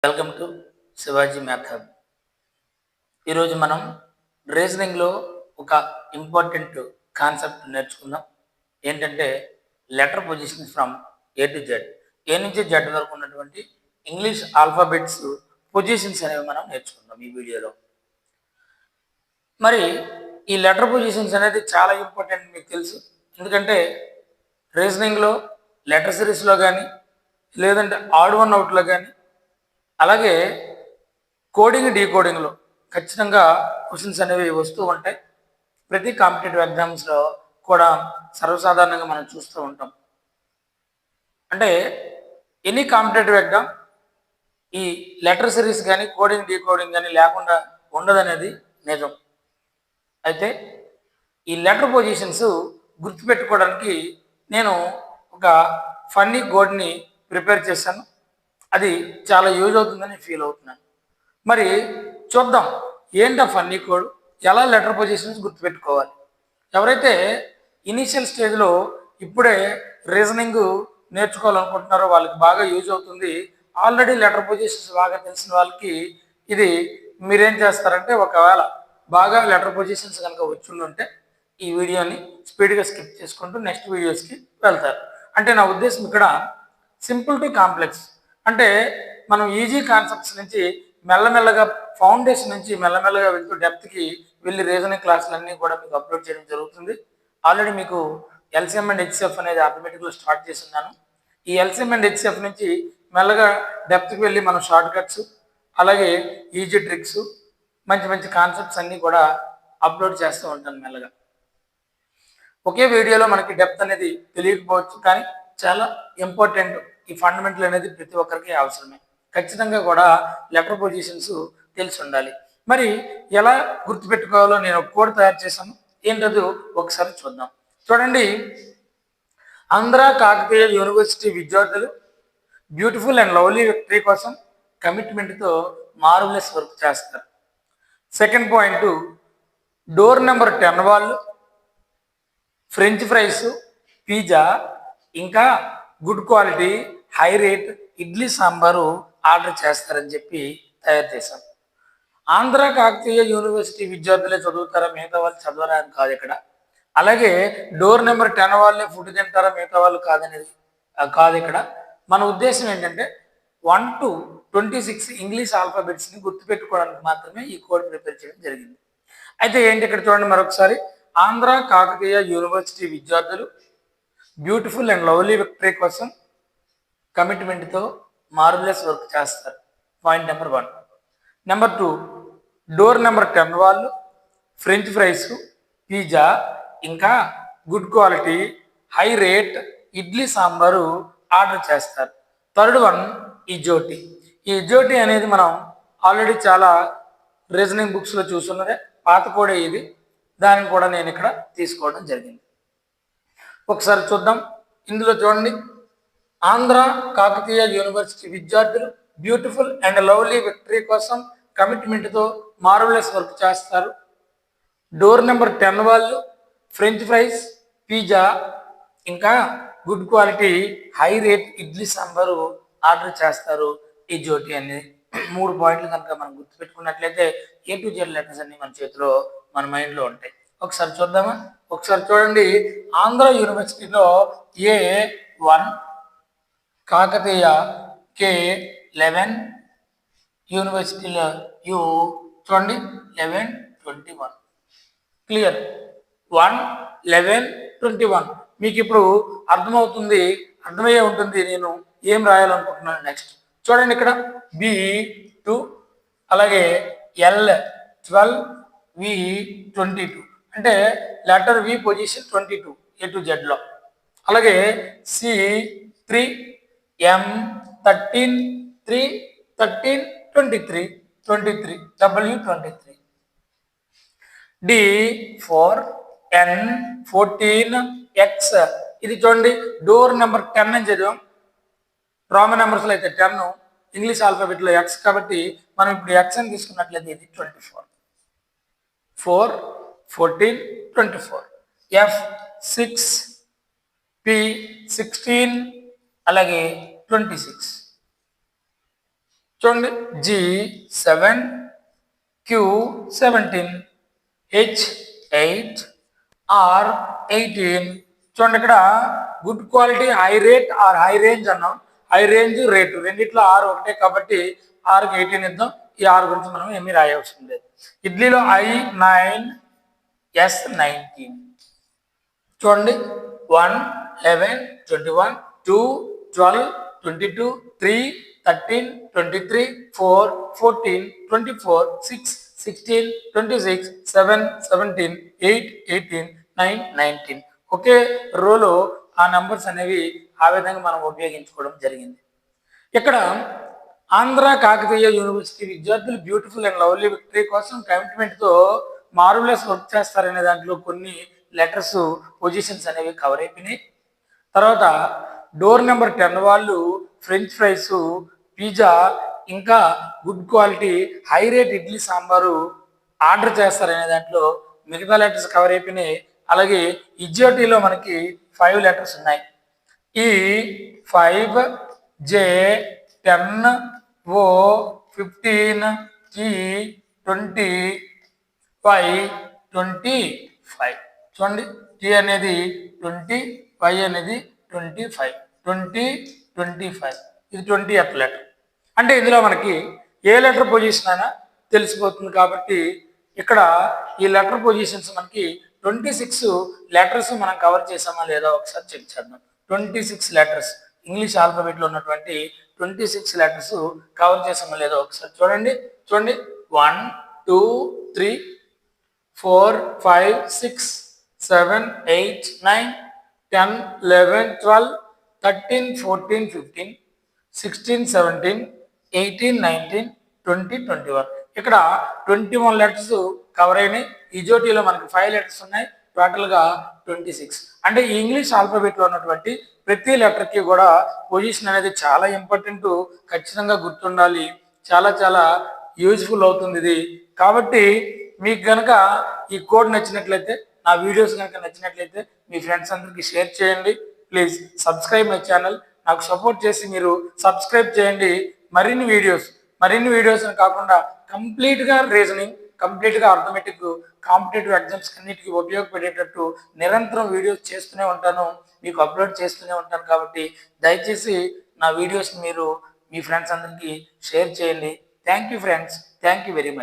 Welcome to Shivaji math hub. ఈరోజు మనం రీజనింగ్లో ఒక ఇంపార్టెంట్ కాన్సెప్ట్ నేర్చుకుందాం. ఏంటంటే letter positions from A to Z, A నుంచి జెడ్ వరకు ఉన్నటువంటి ఇంగ్లీష్ ఆల్ఫాబెట్స్ పొజిషన్స్ అనేవి మనం నేర్చుకుందాం ఈ వీడియోలో. మరి ఈ లెటర్ పొజిషన్స్ అనేది చాలా ఇంపార్టెంట్, మీకు తెలుసు. ఎందుకంటే రీజనింగ్లో లెటర్ సిరీస్లో కానీ లేదంటే ఆడ్ వన్ అవుట్లో కానీ అలాగే కోడింగ్ డీకోడింగ్లో ఖచ్చితంగా క్వశ్చన్స్ అనేవి వస్తూ ఉంటాయి. ప్రతి కాంపిటేటివ్ ఎగ్జామ్స్లో కూడా సర్వసాధారణంగా మనం చూస్తూ ఉంటాం. అంటే ఎనీ కాంపిటేటివ్ ఎగ్జామ్ ఈ లెటర్ సిరీస్ కానీ కోడింగ్ డీకోడింగ్ కానీ లేకుండా ఉండదనేది నిజం. అయితే ఈ లెటర్ పొజిషన్స్ గుర్తుపెట్టుకోవడానికి నేను ఒక ఫన్నీ కోడ్ని ప్రిపేర్ చేశాను. అది చాలా యూజ్ అవుతుందని ఫీల్ అవుతున్నాను. మరి చూద్దాం ఏంటా ఫన్నీ కోడ్, ఎలా లెటర్ పొజిషన్స్ గుర్తుపెట్టుకోవాలి. ఎవరైతే ఇనీషియల్ స్టేజ్లో ఇప్పుడే రీజనింగ్ నేర్చుకోవాలనుకుంటున్నారో వాళ్ళకి బాగా యూజ్ అవుతుంది. ఆల్రెడీ లెటర్ పొజిషన్స్ బాగా తెలిసిన వాళ్ళకి ఇది మీరేం చేస్తారంటే, ఒకవేళ బాగా లెటర్ పొజిషన్స్ కనుక వచ్చుంటే ఈ వీడియోని స్పీడ్గా స్కిప్ చేసుకుంటూ నెక్స్ట్ వీడియోస్కి వెళ్తారు. అంటే నా ఉద్దేశం ఇక్కడ సింపుల్ టు కాంప్లెక్స్, అంటే మనం ఈజీ కాన్సెప్ట్స్ నుంచి మెల్లమెల్లగా ఫౌండేషన్ నుంచి మెల్లమెల్లగా వెళ్తూ డెప్త్కి వెళ్ళి రీజనింగ్ క్లాసులన్నీ కూడా మీకు అప్లోడ్ చేయడం జరుగుతుంది. ఆల్రెడీ మీకు ఎల్సిఎం అండ్ హెచ్సిఎఫ్ అనేది ఆటోమేటిక్గా స్టార్ట్ చేస్తున్నాను. ఈ ఎల్సిఎం అండ్ హెచ్సిఎఫ్ నుంచి మెల్లగా డెప్త్కి వెళ్ళి మనం షార్ట్ కట్స్ అలాగే ఈజీ ట్రిక్స్ మంచి మంచి కాన్సెప్ట్స్ అన్నీ కూడా అప్లోడ్ చేస్తూ ఉంటాను మెల్లగా. ఒకే వీడియోలో మనకి డెప్త్ అనేది తెలియకపోవచ్చు, కానీ చాలా ఇంపార్టెంట్. ఈ ఫండమెంటల్ అనేది ప్రతి ఒక్కరికి అవసరమే. ఖచ్చితంగా కూడా లెటర్ పొజిషన్స్ తెలిసి ఉండాలి. మరి ఎలా గుర్తుపెట్టుకోవాలో నేను ఒక కోడ్ తయారు చేశాను. ఏంటో ఒకసారి చూద్దాం. చూడండి, ఆంధ్ర కాకతీయ యూనివర్సిటీ విద్యార్థులు బ్యూటిఫుల్ అండ్ లవ్లీ విక్టరీ కోసం కమిట్మెంట్తో మార్వెలస్ వర్క్ చేస్తారు. సెకండ్ పాయింట్, డోర్ నెంబర్ 10 వాళ్ళు ఫ్రెంచ్ ఫ్రైస్, పిజ్జా ఇంకా good quality high rate idli sambar order చేస్తారని చెప్పి తయారు చేశాం. ఆంధ్ర కాకతీయ యూనివర్సిటీ విద్యార్థులే చదువుతారా, మిగతా వాళ్ళు చదవరా అని కాదు ఇక్కడ. అలాగే డోర్ నెంబర్ 10 వాళ్ళే ఫుడ్ తింటారా, మిగతా వాళ్ళు కాదనేది కాదు ఇక్కడ. మన ఉద్దేశం ఏంటంటే 1 to 26 ఇంగ్లీష్ ఆల్ఫాబెట్స్ని గుర్తుపెట్టుకోవడానికి మాత్రమే ఈ కోడ్ ప్రిపేర్ చేయడం జరిగింది. అయితే ఏంటి ఇక్కడ చూడండి మరొకసారి, ఆంధ్ర కాకతీయ యూనివర్సిటీ విద్యార్థులు బ్యూటిఫుల్ అండ్ లవ్లీ విక్టరీ కోసం కమిట్మెంట్తో మార్వెలస్ వర్క్ చేస్తారు. Point number 1. Number 2, door number 10 వాళ్ళు ఫ్రెంచ్ ఫ్రైస్, పిజ్జా ఇంకా good quality high rate idli sambar order చేస్తారు. థర్డ్ వన్, ఈ జోటి. ఈ జోటి అనేది మనం ఆల్రెడీ చాలా రీజనింగ్ బుక్స్లో చూస్తున్నదే, పాత కోడే ఇది. దాన్ని కూడా నేను ఇక్కడ తీసుకోవడం జరిగింది. ఒకసారి చూద్దాం. ఇందులో చూడండి, ఆంధ్ర కాకతీయ యూనివర్సిటీ విద్యార్థులు బ్యూటిఫుల్ అండ్ లవ్లీ విక్టరీ కోసం కమిట్మెంట్తో మార్వెలస్ వర్క్ చేస్తారు. డోర్ నెంబర్ 10 వాళ్ళు ఫ్రెంచ్ ఫ్రైస్, పిజ్జా ఇంకా good quality high rate idli sambar order చేస్తారు. ఈ జోటి అనేది 3 పాయింట్లు కనుక మనం గుర్తుపెట్టుకున్నట్లయితే ఏ టు జెడ్ లెటర్స్ అన్ని మన చేతిలో మన మైండ్లో ఉంటాయి. ఒకసారి చూద్దామా? ఒకసారి చూడండి, ఆంధ్ర యూనివర్సిటీలో A1, కాకతీయ K11, యూనివర్సిటీలో యూ చూడండి 11, 21. క్లియర్? 1, 11, 21. మీకు ఇప్పుడు అర్థమవుతుంది, అర్థమయ్యే ఉంటుంది నేను ఏం రాయాలనుకుంటున్నాను నెక్స్ట్. చూడండి ఇక్కడ B2 అలాగే L12, V22 అంటే letter V position 22 A to జెడ్లో. అలాగే C3, M13, 3, 13, 23, 23, W23. D4, N14, X. ఇది చూడండి, డోర్ నెంబర్ 10 అని చదివాం. రోమన్ నెంబర్స్లో అయితే 10, ఇంగ్లీష్ ఆల్ఫాబెట్లో X కాబట్టి మనం ఇప్పుడు X అని తీసుకున్నట్లయితే ఇది 24. 4, 14, 24. F6, P16 అలాగే 26. చూడండి G7, Q17, H8, R18. చూడండి ఇక్కడ good quality high rate R high range అన్నాం. హై రేంజ్ రేటు రెండిట్లో ఆర్ ఒకటే కాబట్టి ఆర్కి 18 ఇద్దాం. ఈ ఆర్ గురించి మనం ఏమీ రాయవలసిన లేదు. ఇడ్లీలో I9, S19. చూడండి 1, 11, 21, 2, 12, 22, 3, 13, 23, 4, 14, 24, 6, 16, 26, 7, 17, 8, 18, 9, 19. ఒకే రోలో ఆ నంబర్స్ అనేవి ఆ విధంగా మనం ఉపయోగించుకోవడం జరిగింది. ఇక్కడ ఆంధ్ర కాకతీయ యూనివర్సిటీ విద్యార్థులు బ్యూటిఫుల్ అండ్ లవ్లీ విక్టరీ కోసం కమిట్మెంట్తో మార్వలెస్ వర్క్ చేస్తారనే దాంట్లో కొన్ని లెటర్స్ పొజిషన్స్ అనేవి కవర్ అయిపోయినాయి. తర్వాత డోర్ నెంబర్ 10 వాళ్ళు ఫ్రెంచ్ ఫ్రైస్, పిజ్జా ఇంకా good quality high rate idli sambar order చేస్తారనే దాంట్లో మిగతా లెటర్స్ కవర్ అయిపోయినాయి. అలాగే ఇజ్యోటీలో మనకి 5 లెటర్స్ ఉన్నాయి. E5, J10, O15, T20, Y25. చూడండి T అనేది 20, Y అనేది 25, 20, 25. ఇది 20th లెటర్. అంటే ఇందులో మనకి ఏ లెటర్ పొజిషన్ అయినా తెలిసిపోతుంది కాబట్టి ఇక్కడ ఈ లెటర్ పొజిషన్స్ మనకి 26 లెటర్స్ మనం కవర్ చేసామా లేదా ఒకసారి చెక్ చేద్దాం. 26 లెటర్స్ ఇంగ్లీష్ ఆల్ఫాబెట్లో ఉన్నటువంటి 26 లెటర్స్ కవర్ చేసామా లేదా ఒకసారి చూడండి. 1, 2, 3, 4, 5, 6, 7, 8, 9, 10, 11, 12, 13, 14, 15, 16, 17, 18, 19, 20, 21. ఇక్కడ 21 లెటర్స్ కవర్ అయినాయి. ఇజోటీలో మనకి 5 లెటర్స్ ఉన్నాయి. టోటల్గా 26. అంటే ఈ ఇంగ్లీష్ ఆల్ఫాబెట్లో ఉన్నటువంటి ప్రతి లెటర్కి కూడా పొజిషన్ అనేది చాలా ఇంపార్టెంట్, ఖచ్చితంగా గుర్తుండాలి. చాలా చాలా యూజ్ఫుల్ అవుతుంది ఇది. కాబట్టి మీకు కనుక ఈ కోడ్ నచ్చినట్లయితే, నా వీడియోస్ కనుక నచ్చినట్లయితే మీ ఫ్రెండ్స్ అందరికీ షేర్ చేయండి. Please subscribe my channel. నాకు సపోర్ట్ చేసి మీరు సబ్స్క్రైబ్ చేయండి. మరిన్ని వీడియోస్ కాకుండా కంప్లీట్గా రీజనింగ్, కంప్లీట్గా అర్థమెటిక్, కాంపిటేటివ్ ఎగ్జామ్స్ అన్నిటికీ ఉపయోగపడేటట్టు నిరంతరం వీడియోస్ చేస్తూనే ఉంటాను, మీకు అప్లోడ్ చేస్తూనే ఉంటాను. కాబట్టి దయచేసి నా వీడియోస్ని మీరు మీ ఫ్రెండ్స్ అందరికీ షేర్ చేయండి. Thank you friends, thank you very much.